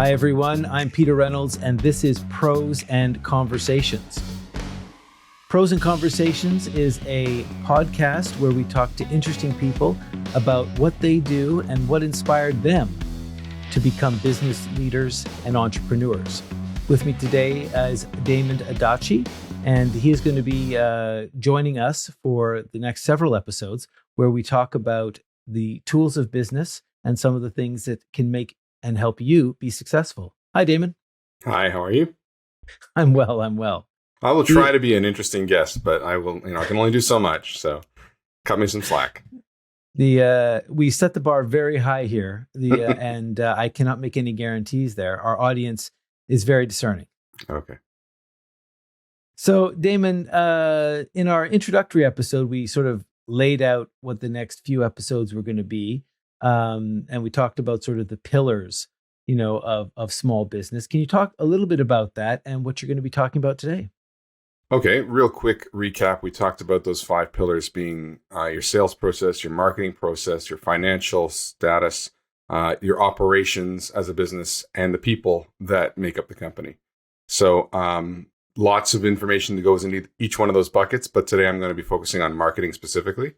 Hi, everyone. I'm Peter Reynolds, and this is Pros and Conversations. Pros and Conversations is a podcast where we talk to interesting people about what they do and what inspired them to become business leaders and entrepreneurs. With me today is Damon Adachi, and he is going to be joining us for the next several episodes where we talk about the tools of business and some of the things that can make and help you be successful. Hi, Damon. Hi, how are you? I'm well. I will try to be an interesting guest, but I can only do so much. So cut me some slack. We set the bar very high here, and I cannot make any guarantees there. Our audience is very discerning. Okay. So, Damon, in our introductory episode, we sort of laid out what the next few episodes were going to be. And we talked about sort of the pillars, of small business. Can you talk a little bit about that and what you're going to be talking about today? Okay, real quick recap. We talked about those 5 pillars being your sales process, your marketing process, your financial status, your operations as a business, and the people that make up the company. So lots of information that goes into each one of those buckets, but today I'm going to be focusing on marketing specifically.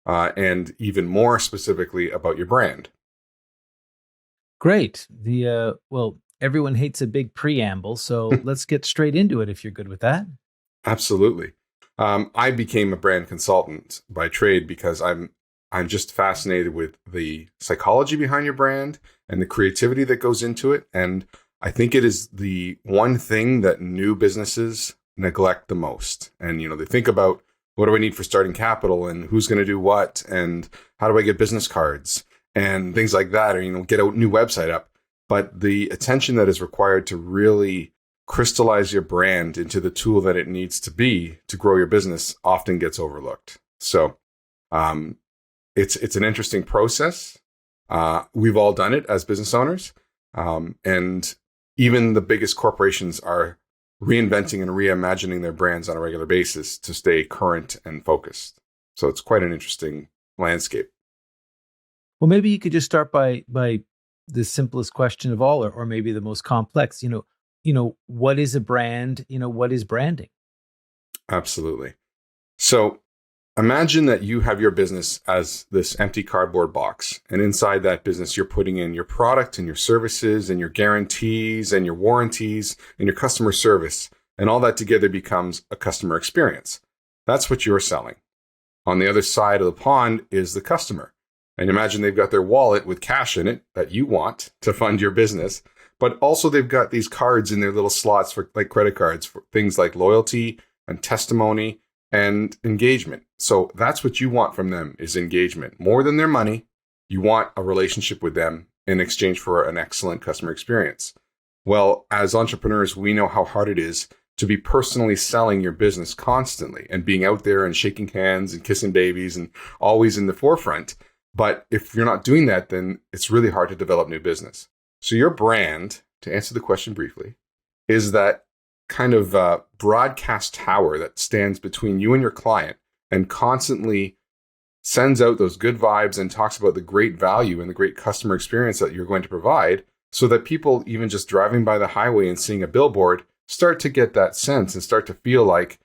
And even more specifically about your brand. Great. Everyone hates a big preamble, so let's get straight into it if you're good with that. Absolutely. I became a brand consultant by trade because I'm just fascinated with the psychology behind your brand and the creativity that goes into it. And I think it is the one thing that new businesses neglect the most. And, they think about, what do I need for starting capital, and who's going to do what, and how do I get business cards and things like that, or, get a new website up. But the attention that is required to really crystallize your brand into the tool that it needs to be to grow your business often gets overlooked. So it's an interesting process. We've all done it as business owners. And even the biggest corporations are reinventing and reimagining their brands on a regular basis to stay current and focused. So it's quite an interesting landscape. Well, maybe you could just start by the simplest question of all, or maybe the most complex. What is a brand? What is branding? Absolutely. So imagine that you have your business as this empty cardboard box, and inside that business, you're putting in your product and your services and your guarantees and your warranties and your customer service, and all that together becomes a customer experience. That's what you're selling. On the other side of the pond is the customer. And imagine they've got their wallet with cash in it that you want to fund your business, but also they've got these cards in their little slots for like credit cards for things like loyalty and testimony and engagement. So that's what you want from them, is engagement. More than their money, you want a relationship with them in exchange for an excellent customer experience. Well, as entrepreneurs, we know how hard it is to be personally selling your business constantly and being out there and shaking hands and kissing babies and always in the forefront. But if you're not doing that, then it's really hard to develop new business. So your brand, to answer the question briefly, is that kind of broadcast tower that stands between you and your client and constantly sends out those good vibes and talks about the great value and the great customer experience that you're going to provide, so that people, even just driving by the highway and seeing a billboard, start to get that sense and start to feel like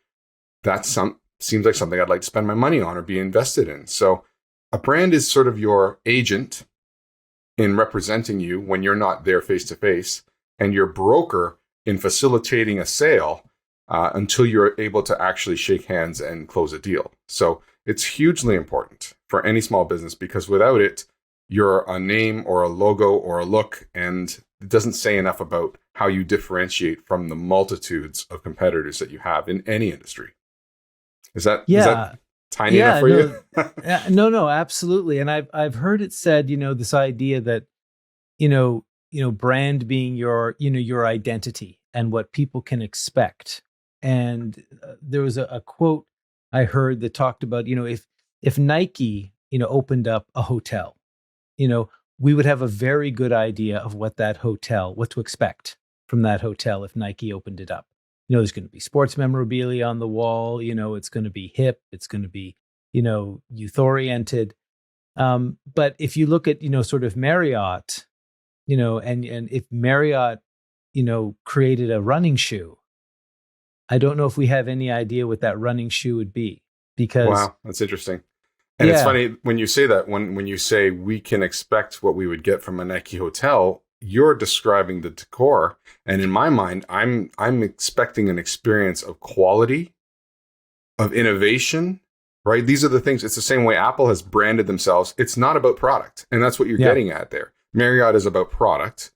seems like something I'd like to spend my money on or be invested in. So a brand is sort of your agent in representing you when you're not there face to face, and your broker in facilitating a sale until you're able to actually shake hands and close a deal. So it's hugely important for any small business, because without it, you're a name or a logo or a look, and it doesn't say enough about how you differentiate from the multitudes of competitors that you have in any industry. Is that tiny enough for you? No, absolutely. And I've heard it said, this idea that, brand being your identity and what people can expect. And there was a quote I heard that talked about, if Nike, opened up a hotel, we would have a very good idea of what to expect from that hotel if Nike opened it up. There's going to be sports memorabilia on the wall. It's going to be hip. It's going to be, youth oriented. But if you look at, sort of Marriott, and if Marriott, created a running shoe, I don't know if we have any idea what that running shoe would be, because Wow, that's interesting. And it's funny when you say that, when you say we can expect what we would get from a Nike hotel, you're describing the decor. And in my mind, I'm expecting an experience of quality, of innovation, right? These are the things. It's the same way Apple has branded themselves. It's not about product. And that's what you're getting at there. Marriott is about product,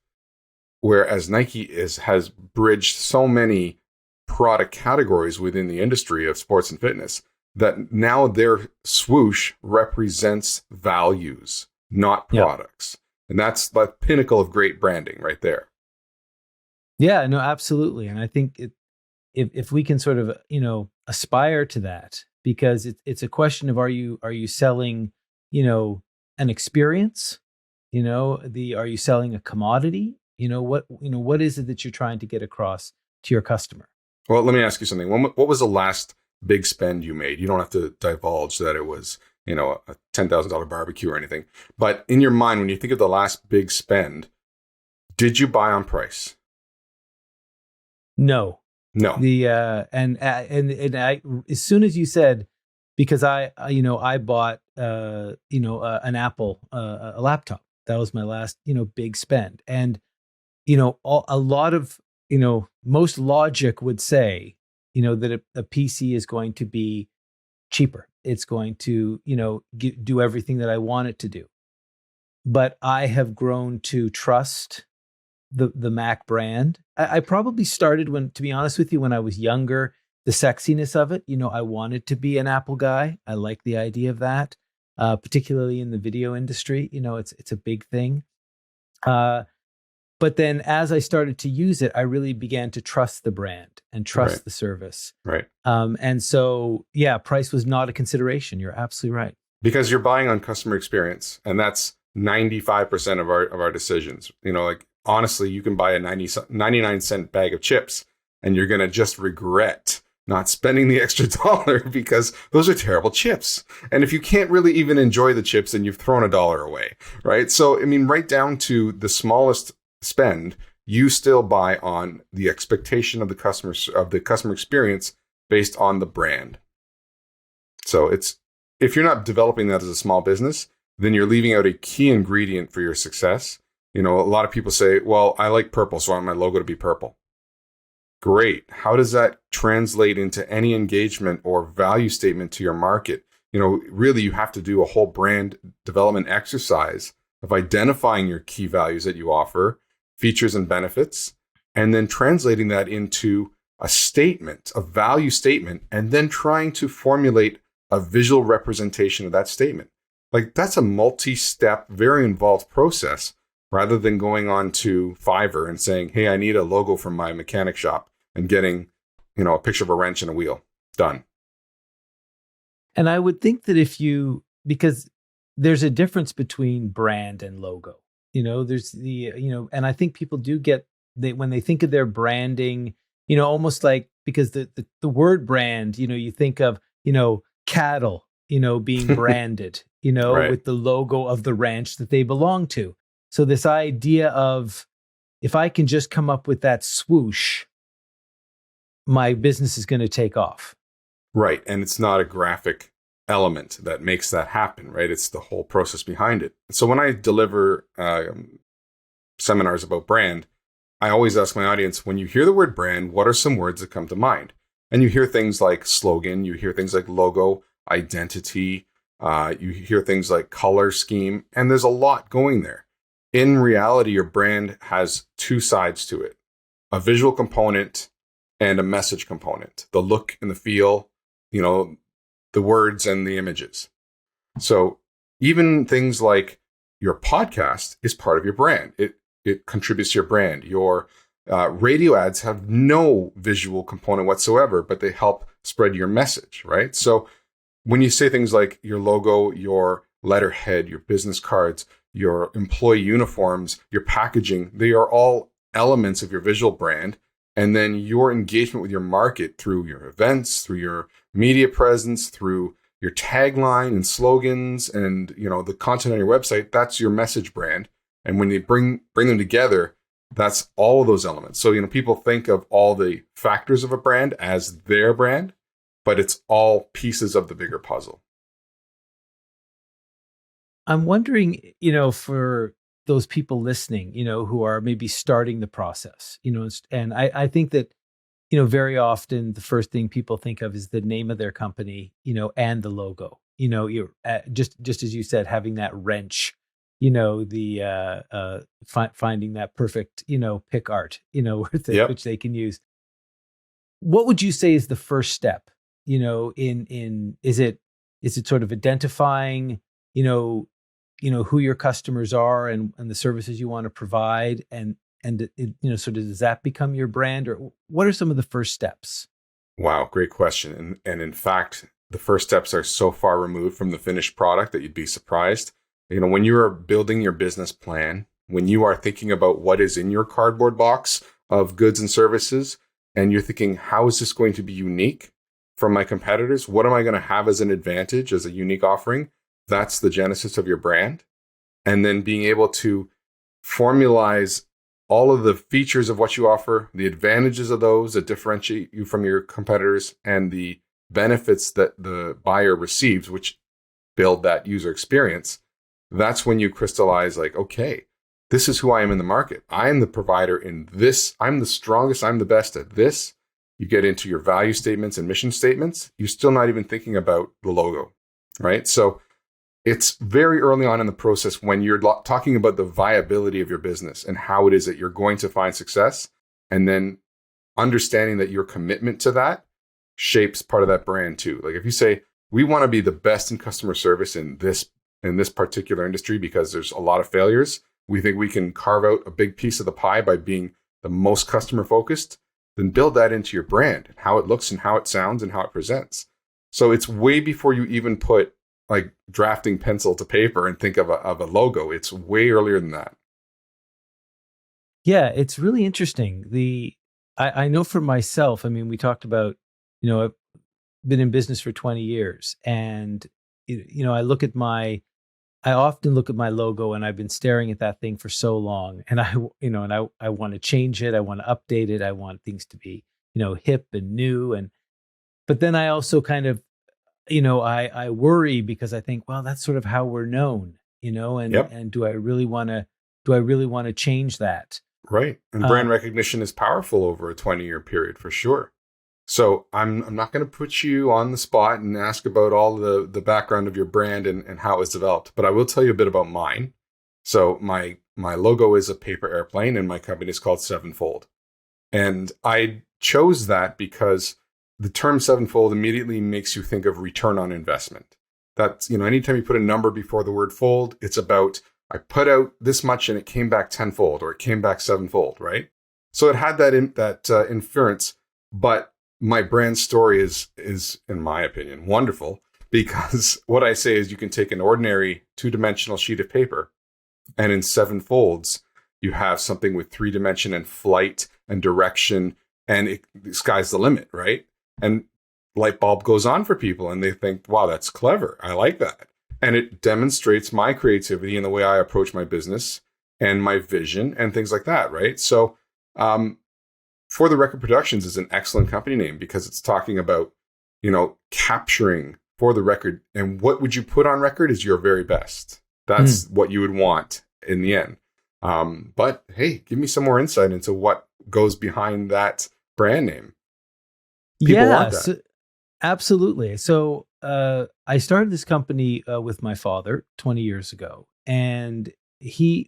whereas Nike has bridged so many product categories within the industry of sports and fitness that now their swoosh represents values, not products. And that's the pinnacle of great branding right there. Yeah, no, absolutely. And I think if we can sort of, aspire to that, because it's a question of, are you selling, an experience, are you selling a commodity? What is it that you're trying to get across to your customer? Well, let me ask you something. What was the last big spend you made? You don't have to divulge that it was, a $10,000 barbecue or anything. But in your mind, when you think of the last big spend, did you buy on price? No. The and I, as soon as you said, because I bought an Apple a laptop. That was my last big spend. And a lot of most logic would say that a PC is going to be cheaper. It's going to do everything that I want it to do. But I have grown to trust the Mac brand. I probably started to be honest with you, when I was younger, the sexiness of it. I wanted to be an Apple guy. I like the idea of that, particularly in the video industry. It's a big thing. But then as I started to use it, I really began to trust the brand and trust the service. Right. And so, price was not a consideration. You're absolutely right. Because you're buying on customer experience, and that's 95% of our decisions. Honestly, you can buy a 99-cent bag of chips and you're going to just regret not spending the extra dollar, because those are terrible chips. And if you can't really even enjoy the chips, then you've thrown $1 away, right? So, right down to the smallest spend, you still buy on the expectation of the customer experience based on the brand. So if you're not developing that as a small business, then you're leaving out a key ingredient for your success. A lot of people say, well, I like purple, so I want my logo to be purple. Great. How does that translate into any engagement or value statement to your market? Really, you have to do a whole brand development exercise of identifying your key values that you offer, features and benefits, and then translating that into a statement, a value statement, and then trying to formulate a visual representation of that statement. That's a multi-step, very involved process, rather than going on to Fiverr and saying, hey, I need a logo from my mechanic shop, and getting, a picture of a wrench and a wheel. Done. And I would think that because there's a difference between brand and logo, there's and I think people do when they think of their branding, almost like, because the word brand, you think of, cattle, being branded, right, with the logo of the ranch that they belong to. So this idea of, if I can just come up with that swoosh, my business is going to take off. Right. And it's not a graphic element that makes that happen, right? It's the whole process behind it. So when I deliver seminars about brand, I always ask my audience, when you hear the word brand, what are some words that come to mind? And you hear things like slogan, you hear things like logo, identity, you hear things like color scheme, and there's a lot going there. In reality, your brand has two sides to it: a visual component and a message component, the look and the feel, the words and the images. So even things like your podcast is part of your brand. It contributes to your brand. Your radio ads have no visual component whatsoever, but they help spread your message, right? So when you say things like your logo, your letterhead, your business cards, your employee uniforms, your packaging, they are all elements of your visual brand. And then your engagement with your market through your events, through your media presence, through your tagline and slogans and, the content on your website, that's your message brand. And when you bring them together, that's all of those elements. So, people think of all the factors of a brand as their brand, but it's all pieces of the bigger puzzle. I'm wondering, for those people listening, who are maybe starting the process, and I think that, very often the first thing people think of is the name of their company, and the logo. You're just as you said, having that wrench, finding that perfect, pick art, Yep. which they can use. What would you say is the first step? Is it sort of identifying, you know, who your customers are and the services you want to provide, and sort of does that become your brand, or what are some of the first steps? Wow, great question. And in fact, the first steps are so far removed from the finished product that you'd be surprised. When you are building your business plan, when you are thinking about what is in your cardboard box of goods and services, and you're thinking, how is this going to be unique from my competitors? What am I going to have as an advantage, as a unique offering? That's the genesis of your brand. And then being able to formalize all of the features of what you offer, the advantages of those that differentiate you from your competitors, and the benefits that the buyer receives, which build that user experience. That's when you crystallize, like, okay, this is who I am in the market. I am the provider in this. I'm the strongest. I'm the best at this. You get into your value statements and mission statements. You're still not even thinking about the logo, right? So it's very early on in the process when you're talking about the viability of your business and how it is that you're going to find success. And then understanding that your commitment to that shapes part of that brand too. Like if you say, we want to be the best in customer service in this particular industry because there's a lot of failures. We think we can carve out a big piece of the pie by being the most customer focused, then build that into your brand, how it looks and how it sounds and how it presents. So it's way before you even put like drafting pencil to paper and think of a logo. It's way earlier than that. Yeah, it's really interesting. I know for myself, I mean, we talked about, I've been in business for 20 years, and I often look at my logo, and I've been staring at that thing for so long, and I want to change it. I want to update it. I want things to be, hip and new. But then I also kind of, I worry because I think, well, that's sort of how we're known, Yep. and do I really want to change that? Right. And brand recognition is powerful over a 20-year period for sure. So I'm not going to put you on the spot and ask about all the background of your brand and how it was developed, but I will tell you a bit about mine. So my logo is a paper airplane, and my company is called Sevenfold. And I chose that because the term sevenfold immediately makes you think of return on investment. That's, anytime you put a number before the word fold, it's about, I put out this much and it came back tenfold, or it came back sevenfold, right? So it had that inference, but my brand story is, in my opinion, wonderful, because what I say is you can take an ordinary two-dimensional sheet of paper, and in seven folds, you have something with three-dimension and flight and direction, and the sky's the limit, right? And light bulb goes on for people, and they think, wow, that's clever. I like that. And it demonstrates my creativity in the way I approach my business and my vision and things like that, right? So, For the Record Productions is an excellent company name because it's talking about, capturing For the Record. And what would you put on record is your very best. That's what you would want in the end. But hey, give me some more insight into what goes behind that brand name. People want that. So, absolutely. So I started this company with my father 20 years ago, and he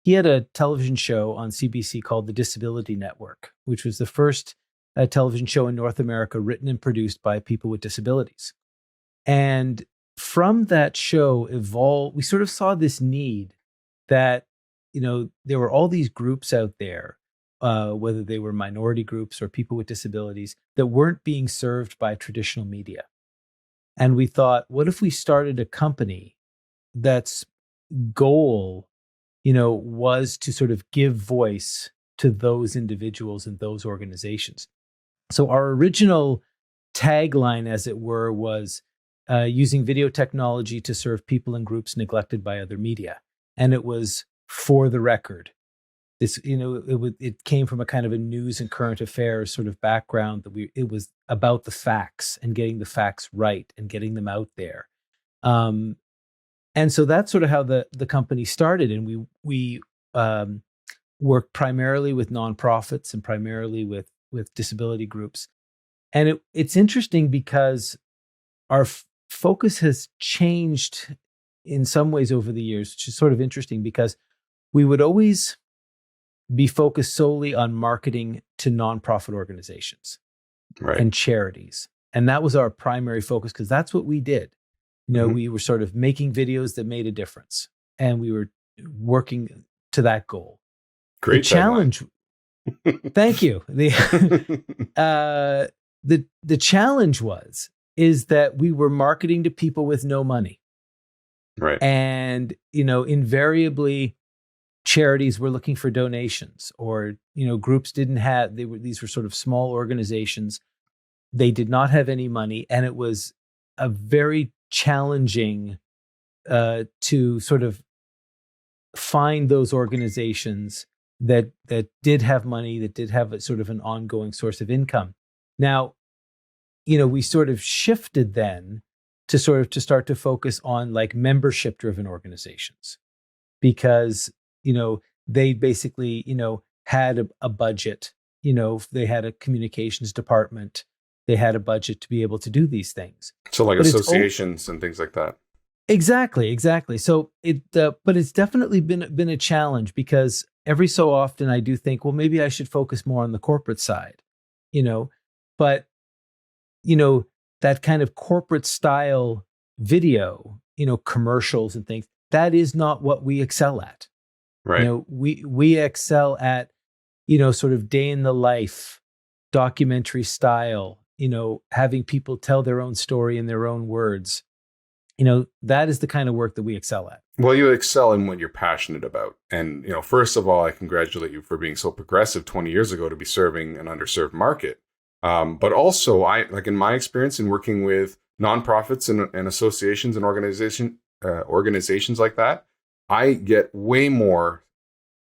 had a television show on CBC called The Disability Network, which was the first television show in North America written and produced by people with disabilities. And from that show we sort of saw this need that, there were all these groups out there, whether they were minority groups or people with disabilities, that weren't being served by traditional media. And we thought, what if we started a company that's goal, was to sort of give voice to those individuals and those organizations. So our original tagline, as it were, was using video technology to serve people and groups neglected by other media. and it was for the record. This, it came from a kind of a news and current affairs sort of background it was about the facts and getting the facts right and getting them out there. And so that's sort of how the company started. And we worked primarily with nonprofits and primarily with disability groups. And it's interesting because our focus has changed in some ways over the years, which is sort of interesting because we would always be focused solely on marketing to nonprofit organizations and charities. And that was our primary focus because that's what we did. We were sort of making videos that made a difference and we were working to that goal. Great. The challenge. Thank you. The challenge is that we were marketing to people with no money. Right. And, invariably charities were looking for donations or, groups these were sort of small organizations. They did not have any money. And it was a very challenging to sort of find those organizations that did have money, that did have a sort of an ongoing source of income. Now, we sort of shifted then to start to focus on like membership driven organizations because, they basically, had a budget, they had a communications department, they had a budget to be able to do these things. So like associations and things like that. Exactly. So but it's definitely been a challenge because every so often I do think, well, maybe I should focus more on the corporate side, but that kind of corporate style video, commercials and things, that is not what we excel at. Right. We excel at, sort of day in the life, documentary style, having people tell their own story in their own words. That is the kind of work that we excel at. Well, you excel in what you're passionate about. And, first of all, I congratulate you for being so progressive 20 years ago to be serving an underserved market. But also, in my experience in working with nonprofits and associations and organizations like that, I get way more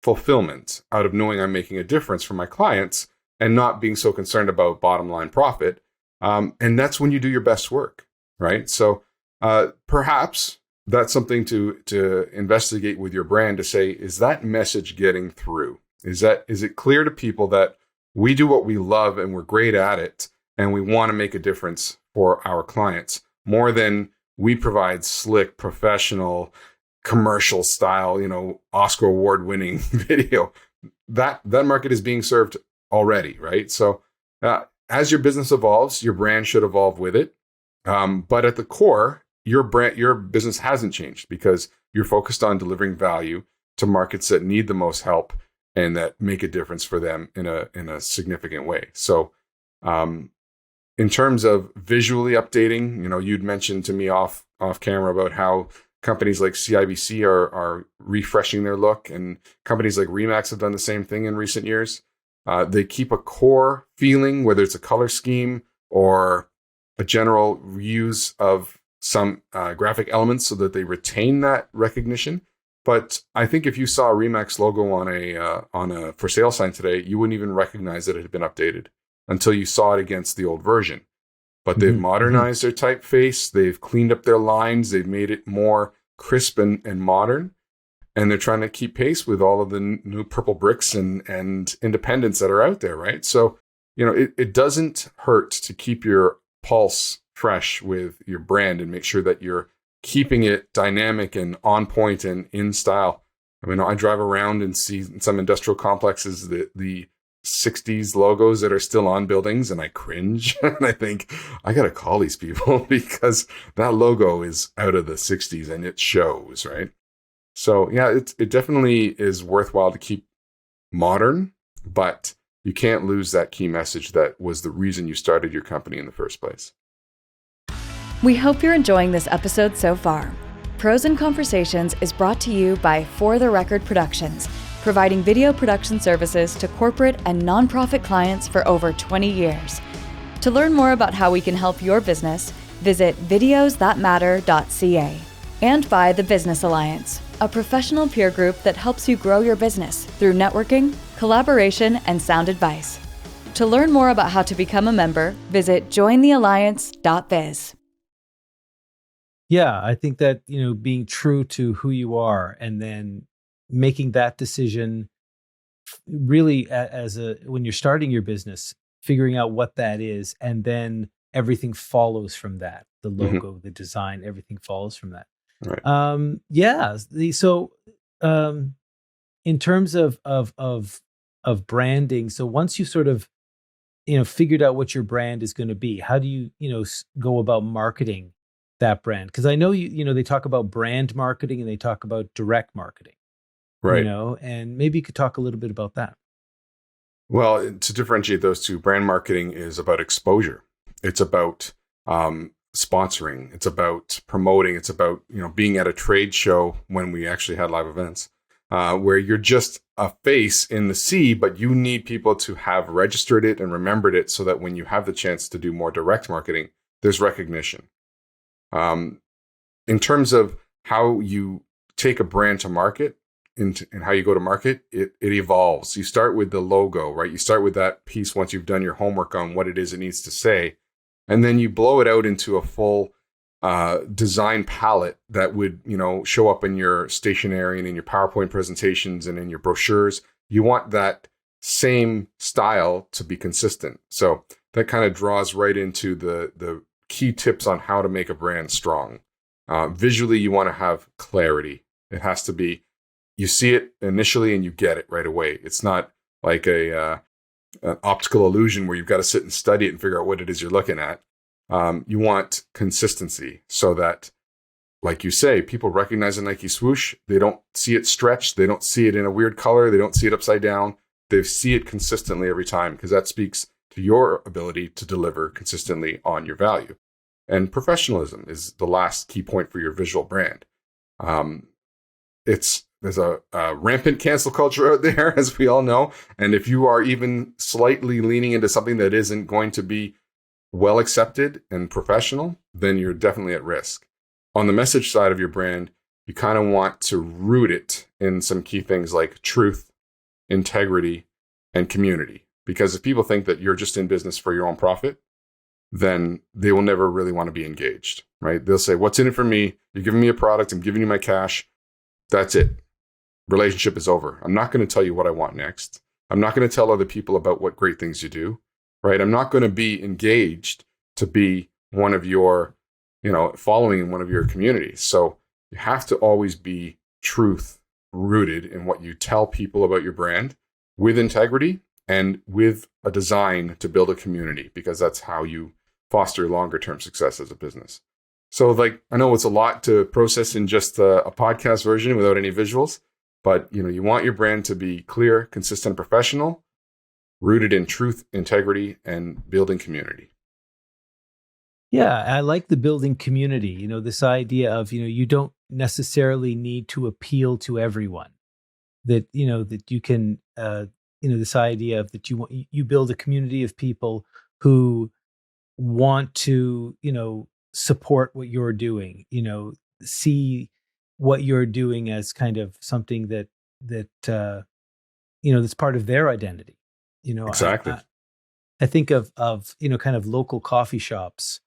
fulfillment out of knowing I'm making a difference for my clients and not being so concerned about bottom line profit. And that's when you do your best work, right? So perhaps that's something to investigate with your brand to say, is that message getting through? Is it clear to people that we do what we love and we're great at it and we want to make a difference for our clients more than we provide slick, professional, commercial style, Oscar award winning video. That market is being served already, right? So as your business evolves, your brand should evolve with it. But at the core, your business hasn't changed because you're focused on delivering value to markets that need the most help and that make a difference for them in a significant way. So in terms of visually updating, you'd mentioned to me off camera about how companies like CIBC are refreshing their look, and companies like Remax have done the same thing in recent years. They keep a core feeling, whether it's a color scheme or a general use of some graphic elements so that they retain that recognition. But I think if you saw a Remax logo on a for sale sign today, you wouldn't even recognize that it had been updated until you saw it against the old version. But they've modernized their typeface, they've cleaned up their lines, they've made it more crisp and modern, and they're trying to keep pace with all of the new purple bricks and independents that are out there, right? So, it doesn't hurt to keep your pulse fresh with your brand and make sure that you're keeping it dynamic and on point and in style. I mean, I drive around and see in some industrial complexes the 60s logos that are still on buildings, and I cringe and I think I got to call these people because that logo is out of the 60s and it shows, right? So yeah, it definitely is worthwhile to keep modern, but you can't lose that key message that was the reason you started your company in the first place. We hope you're enjoying this episode so far. Pros and Conversations is brought to you by For the Record Productions, providing video production services to corporate and nonprofit clients for over 20 years. To learn more about how we can help your business, visit videosthatmatter.ca. And by the Business Alliance, a professional peer group that helps you grow your business through networking, collaboration, and sound advice. To learn more about how to become a member, visit jointhealliance.biz. Yeah, I think that, being true to who you are and then making that decision really when you're starting your business, figuring out what that is, and then everything follows from that. The logo, the design, everything follows from that. Right. In terms of branding, so once you sort of figured out what your brand is going to be, how do you go about marketing that brand? Because I know they talk about brand marketing and they talk about direct marketing, Right. And maybe you could talk a little bit about that. Well, to differentiate those two, brand marketing is about exposure. It's about sponsoring. It's about promoting. It's about being at a trade show when we actually had live events, where you're just a face in the sea, but you need people to have registered it and remembered it so that when you have the chance to do more direct marketing, there's recognition. In terms of how you take a brand to market and how you go to market, it evolves. You start with the logo, right? You start with that piece once you've done your homework on what it is it needs to say. And then you blow it out into a full design palette that would, show up in your stationery and in your PowerPoint presentations and in your brochures. You want that same style to be consistent. So that kind of draws right into the key tips on how to make a brand strong. Visually, you want to have clarity. It has to be, you see it initially and you get it right away. It's not like an optical illusion where you've got to sit and study it and figure out what it is you're looking at. You want consistency so that, like you say, people recognize a Nike swoosh. They don't see it stretched. They don't see it in a weird color. They don't see it upside down. They see it consistently every time because that speaks to your ability to deliver consistently on your value. And professionalism is the last key point for your visual brand. There's a rampant cancel culture out there, as we all know. And if you are even slightly leaning into something that isn't going to be well accepted and professional, then you're definitely at risk. On the message side of your brand, you kind of want to root it in some key things like truth, integrity, and community. Because if people think that you're just in business for your own profit, then they will never really want to be engaged, right? They'll say, what's in it for me? You're giving me a product. I'm giving you my cash. That's it. Relationship is over. I'm not going to tell you what I want next. I'm not going to tell other people about what great things you do, right? I'm not going to be engaged to be one of your, following in one of your communities. So you have to always be truth rooted in what you tell people about your brand with integrity and with a design to build a community, because that's how you foster longer term success as a business. So I know it's a lot to process in just a podcast version without any visuals, but you want your brand to be clear, consistent, professional, rooted in truth, integrity, and building community. Yeah, I like the building community, this idea of, you don't necessarily need to appeal to everyone. That, that you can, this idea of that you build a community of people who want to, support what you're doing, see what you're doing as kind of something that that's part of their identity. Exactly. I think of kind of local coffee shops,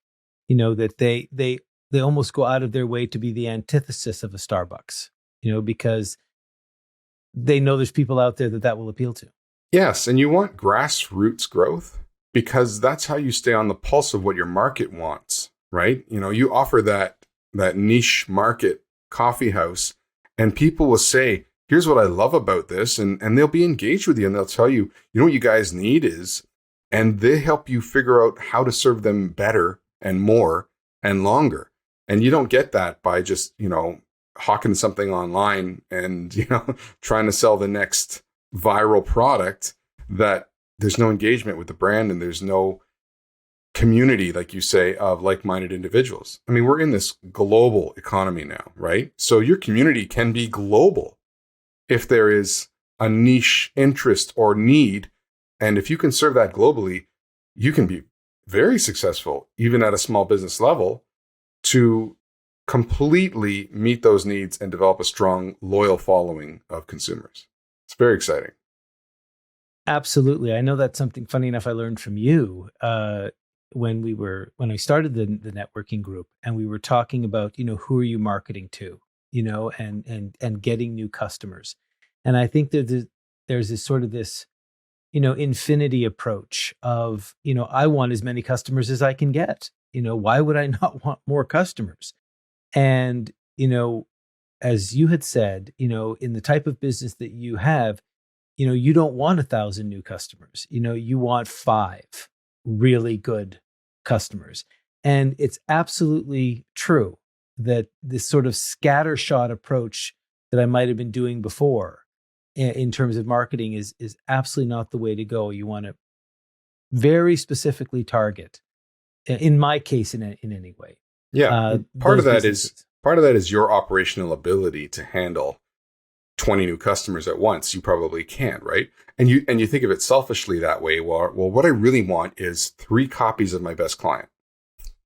that they almost go out of their way to be the antithesis of a Starbucks, because they know there's people out there that will appeal to. Yes, and you want grassroots growth because that's how you stay on the pulse of what your market wants, right? You offer that niche market coffee house and people will say, here's what I love about this. And they'll be engaged with you and they'll tell you, what you guys need is, and they help you figure out how to serve them better and more and longer. And you don't get that by just, hawking something online and, trying to sell the next viral product that there's no engagement with the brand and there's no community, like you say, of like-minded individuals. I mean, we're in this global economy now, right? So your community can be global if there is a niche interest or need. And if you can serve that globally, you can be very successful, even at a small business level, to completely meet those needs and develop a strong, loyal following of consumers. It's very exciting. Absolutely. I know that's something funny enough I learned from you when I started the networking group, and we were talking about, who are you marketing to, and getting new customers. And I think that there's this sort of this, infinity approach of, I want as many customers as I can get. Why would I not want more customers? And, as you had said, in the type of business that you have, you don't want 1,000 new customers. You want 5 really good customers. And it's absolutely true that this sort of scattershot approach that I might have been doing before in terms of marketing is absolutely not the way to go. You want to very specifically target, in my case, in any way. Yeah, part of that is your operational ability to handle 20 new customers at once. You probably can't, right? And you think of it selfishly that way. Well, what I really want is 3 copies of my best client,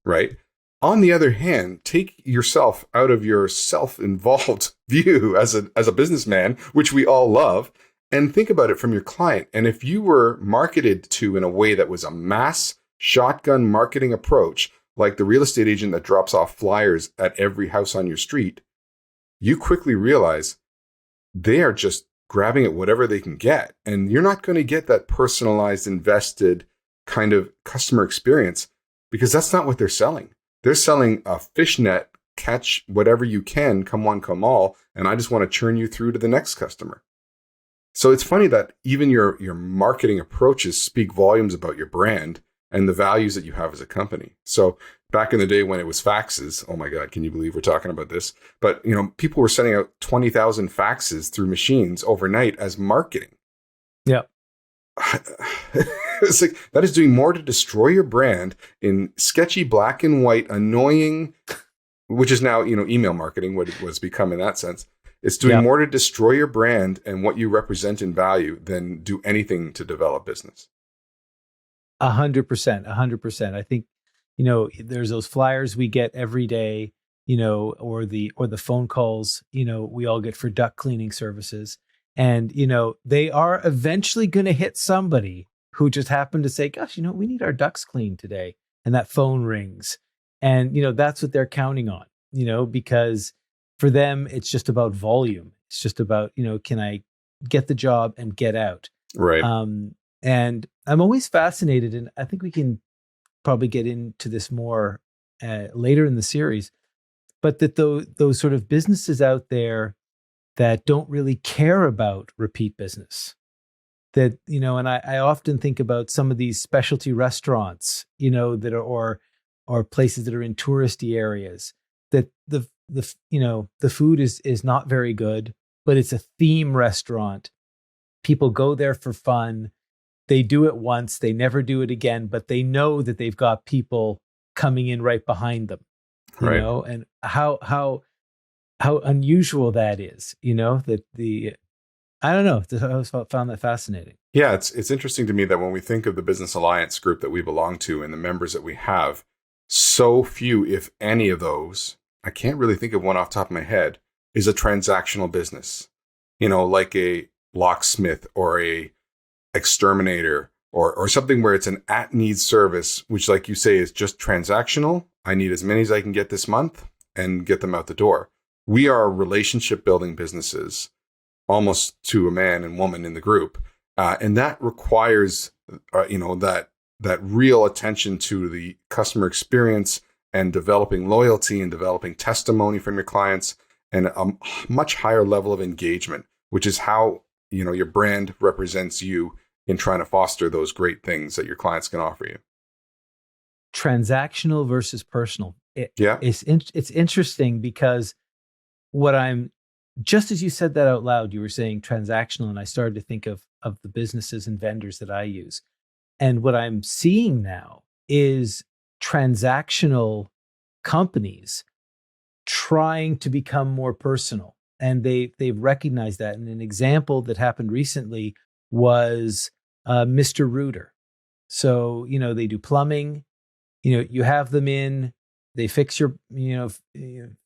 right? On the other hand, take yourself out of your self-involved view as a businessman, which we all love, and think about it from your client. And if you were marketed to in a way that was a mass shotgun marketing approach, like the real estate agent that drops off flyers at every house on your street, you quickly realize they are just grabbing at whatever they can get. And you're not going to get that personalized, invested kind of customer experience, because that's not what they're selling. They're selling a fishnet, catch whatever you can, come one, come all, and I just want to churn you through to the next customer. So it's funny that even your marketing approaches speak volumes about your brand and the values that you have as a company. So back in the day when it was faxes, oh my God, can you believe we're talking about this? But people were sending out 20,000 faxes through machines overnight as marketing. Yeah. It's like, that is doing more to destroy your brand in sketchy, black and white, annoying, which is now, email marketing, what it was become in that sense. It's doing more to destroy your brand and what you represent in value than do anything to develop business. 100%, 100%. I think, there's those flyers we get every day, or the phone calls, we all get for duct cleaning services. And, they are eventually going to hit somebody who just happened to say, gosh, we need our ducts cleaned today. And that phone rings. And, that's what they're counting on, because for them, it's just about volume. It's just about, can I get the job and get out? Right. And I'm always fascinated, and I think we can probably get into this more later in the series, but that those sort of businesses out there that don't really care about repeat business, that, and I often think about some of these specialty restaurants, that are, or places that are in touristy areas, that the food is not very good, but it's a theme restaurant. People go there for fun. They do it once, they never do it again, but they know that they've got people coming in right behind them, and how unusual that is, that I don't know, I always found that fascinating. Yeah, it's interesting to me that when we think of the Business Alliance group that we belong to and the members that we have, so few, if any of those, I can't really think of one off the top of my head, is a transactional business, like a locksmith or a exterminator or something where it's an at-need service, which, like you say, is just transactional. I need as many as I can get this month and get them out the door. We are relationship building businesses, almost to a man and woman in the group. And that requires, that real attention to the customer experience and developing loyalty and developing testimony from your clients and a much higher level of engagement, which is how, your brand represents you in trying to foster those great things that your clients can offer you. Transactional versus personal. It's interesting because just as you said that out loud, you were saying transactional, and I started to think of the businesses and vendors that I use. And what I'm seeing now is transactional companies trying to become more personal. And they've recognized that. And an example that happened recently was Mr. Rooter. So, they do plumbing, you have them in, They fix your,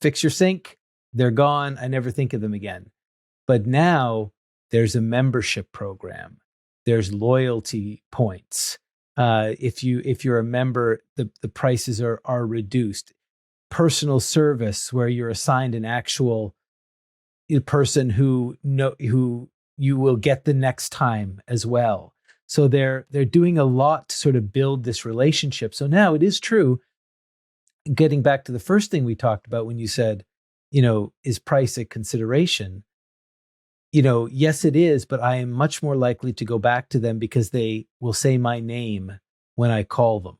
fix your sink. They're gone. I never think of them again. But now there's a membership program. There's loyalty points. If you're a member, the prices are reduced. Personal service, where you're assigned an actual person who you will get the next time as well. So they're doing a lot to sort of build this relationship. So now it is true. Getting back to the first thing we talked about when you said, is price a consideration? Yes, it is, but I am much more likely to go back to them because they will say my name when I call them.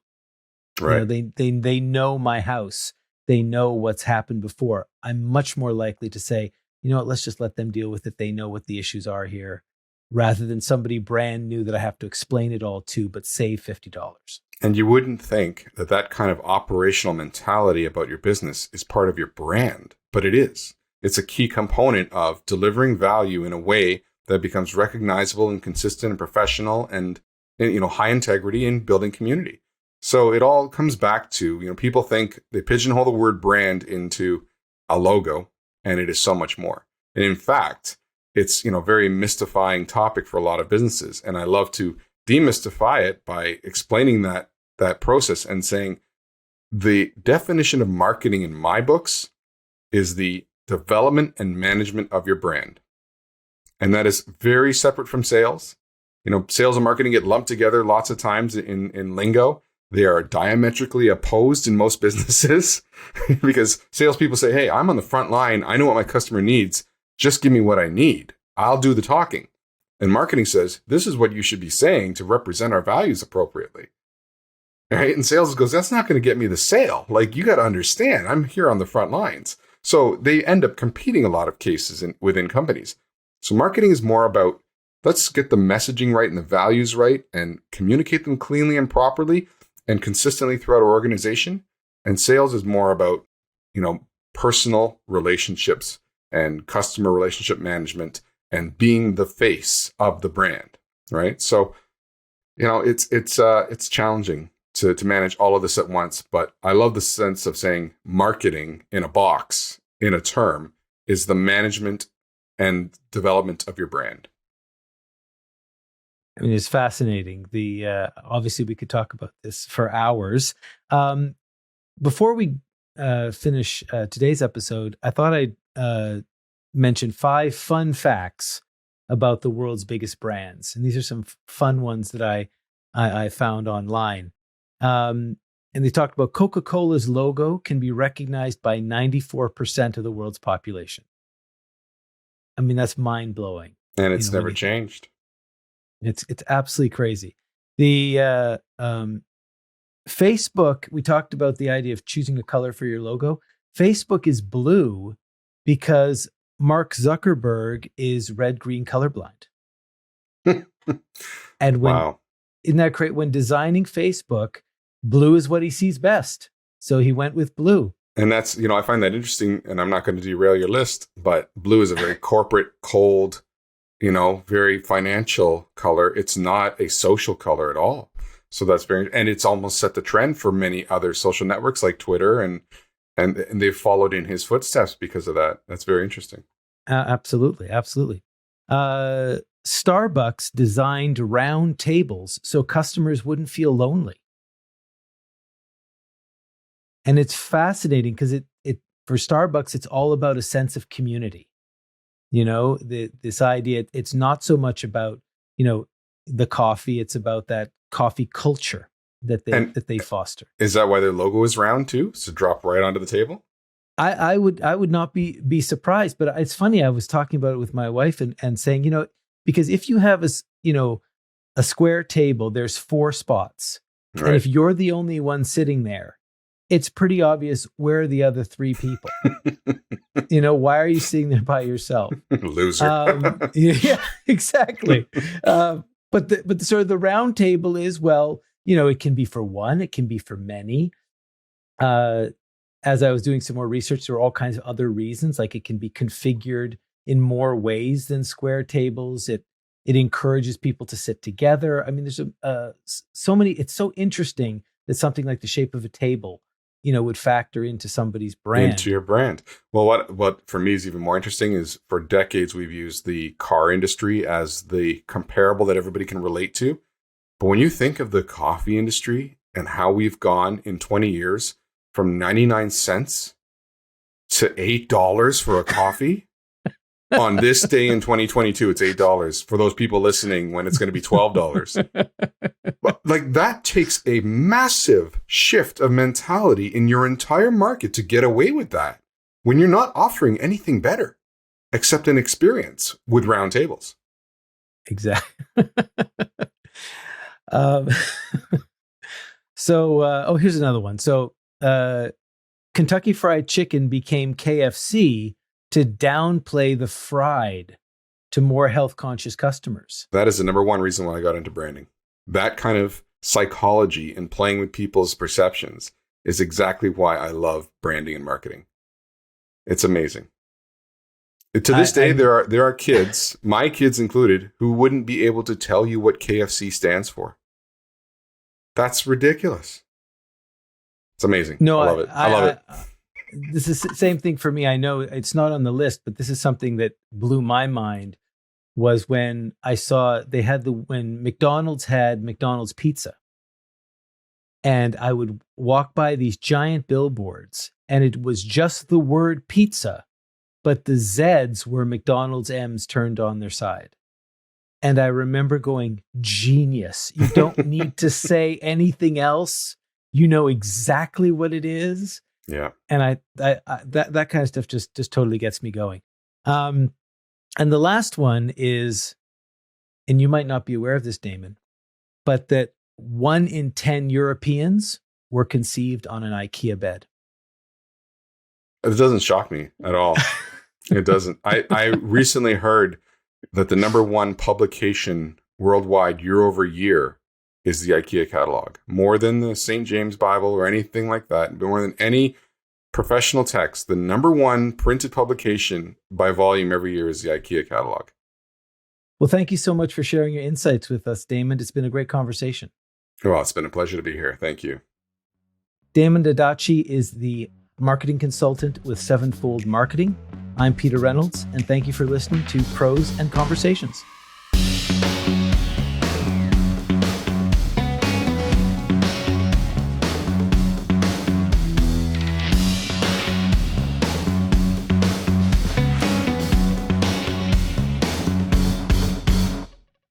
Right. They know my house. They know what's happened before. I'm much more likely to say, let's just let them deal with it. They know what the issues are here, rather than somebody brand new that I have to explain it all to, but save $50. And you wouldn't think that kind of operational mentality about your business is part of your brand, but it is. It's a key component of delivering value in a way that becomes recognizable and consistent and professional and high integrity and building community. So it all comes back to, people think they pigeonhole the word brand into a logo, and it is so much more. And in fact, it's, very mystifying topic for a lot of businesses. And I love to demystify it by explaining that process and saying the definition of marketing in my books is the development and management of your brand. And that is very separate from sales. Sales and marketing get lumped together lots of times in lingo. They are diametrically opposed in most businesses because salespeople say, hey, I'm on the front line. I know what my customer needs. Just give me what I need. I'll do the talking. And marketing says, this is what you should be saying to represent our values appropriately. Right? And sales goes, that's not going to get me the sale. Like, you got to understand, I'm here on the front lines. So they end up competing a lot of cases within companies. So marketing is more about, let's get the messaging right and the values right and communicate them cleanly and properly and consistently throughout our organization. And sales is more about, personal relationships and customer relationship management and being the face of the brand, right? So, it's challenging to manage all of this at once, but I love the sense of saying marketing in a box, in a term, is the management and development of your brand. I mean, it's fascinating. Obviously we could talk about this for hours. Before we finish today's episode, I thought I'd mention 5 fun facts about the world's biggest brands. And these are some fun ones that I found online. And they talked about Coca-Cola's logo can be recognized by 94% of the world's population. I mean, that's mind-blowing. And it's never changed. It's absolutely crazy. The Facebook, we talked about the idea of choosing a color for your logo. Facebook is blue because Mark Zuckerberg is red-green colorblind. And Wow. Isn't that great? When designing Facebook, blue is what he sees best. So he went with blue. And that's, I find that interesting, and I'm not going to derail your list, but blue is a very corporate, cold, very financial color. It's not a social color at all. So that's and it's almost set the trend for many other social networks like Twitter, and they've followed in his footsteps because of that. That's very interesting. Absolutely. Starbucks designed round tables so customers wouldn't feel lonely. And it's fascinating because it for Starbucks, it's all about a sense of community. This idea, it's not so much about, the coffee, it's about that coffee culture that they foster. Is that why their logo is round too? So drop right onto the table? I would not be surprised, but it's funny. I was talking about it with my wife and saying, because if you have a square table, there's 4 spots. Right. And if you're the only one sitting there, it's pretty obvious where are the other 3 people. Why are you sitting there by yourself? Loser. Yeah, exactly. But the sort of the round table is, it can be for one, it can be for many. As I was doing some more research, there were all kinds of other reasons, like it can be configured in more ways than square tables. It encourages people to sit together. I mean, there's so many. It's so interesting that something like the shape of a table would factor into somebody's brand. Into your brand. Well, what for me is even more interesting is for decades we've used the car industry as the comparable that everybody can relate to. But when you think of the coffee industry and how we've gone in 20 years from 99 cents to $8 for a coffee, on this day in 2022, it's $8 for those people listening when it's going to be $12. But like that takes a massive shift of mentality in your entire market to get away with that when you're not offering anything better except an experience with round tables. Exactly. So here's another one. So Kentucky Fried Chicken became KFC to downplay the fried to more health-conscious customers. That is the number one reason why I got into branding. That kind of psychology and playing with people's perceptions is exactly why I love branding and marketing. It's amazing. To this day, there are kids, my kids included, who wouldn't be able to tell you what KFC stands for. That's ridiculous. It's amazing. No, I love it. I love it. This is the same thing for me. I know it's not on the list, but this is something that blew my mind was when I saw when McDonald's had McDonald's pizza. And I would walk by these giant billboards and it was just the word pizza, but the Z's were McDonald's M's turned on their side. And I remember going, genius. You don't need to say anything else. You know exactly what it is. Yeah. And that kind of stuff just totally gets me going. And the last one is, and you might not be aware of this, Damon, but that 1 in 10 Europeans were conceived on an IKEA bed. It doesn't shock me at all. It doesn't. I recently heard that the number one publication worldwide year over year is the IKEA catalog. More than the St. James Bible or anything like that, more than any professional text, the number one printed publication by volume every year is the IKEA catalog. Well, thank you so much for sharing your insights with us, Damon. It's been a great conversation. Well, it's been a pleasure to be here. Thank you. Damon Adachi is the marketing consultant with Sevenfold Marketing. I'm Peter Reynolds, and thank you for listening to Pros and Conversations.